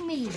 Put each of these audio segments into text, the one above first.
me.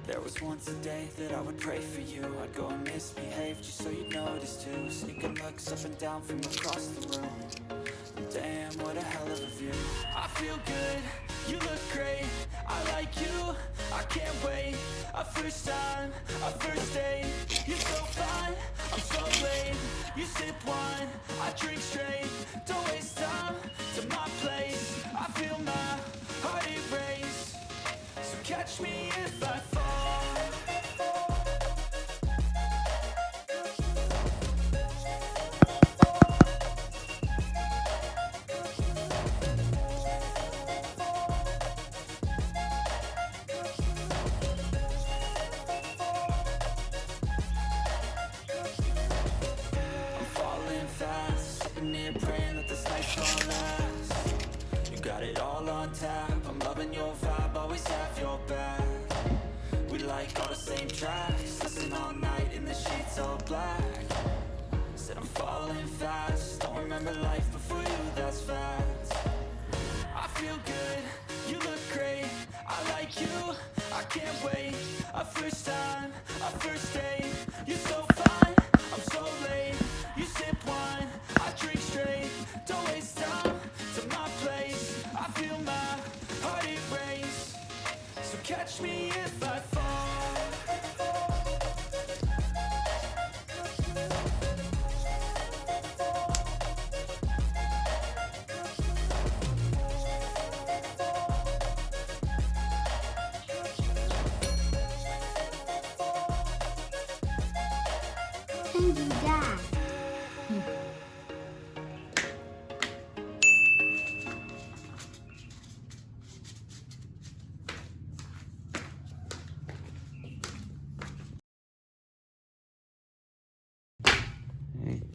There was once a day that I would pray for you. I'd go and misbehave just so you'd notice too. Sneaking looks up and down from across the room. Damn, what a hell of a view. I feel good, you look great. I like you, I can't wait. A first time, a first date. You're so fine, I'm so late. You sip wine, I drink straight. Don't waste time to my place. I feel my heart erase. So catch me if I fall. I'm falling fast, sitting here praying that this night's gonna last. You got it all on tap, I'm loving your vibe, always have your back. We like all the same tracks, listen all night in the sheets all black. Said I'm falling fast, don't remember life before you, that's fact. I feel good, you look great, I like you, I can't wait. A first time, a first date. You're so fine, I'm so late. You sip wine, I drink straight. Don't waste time to my place. I feel my heart erase. So catch me if I fall. Can do that. Hey.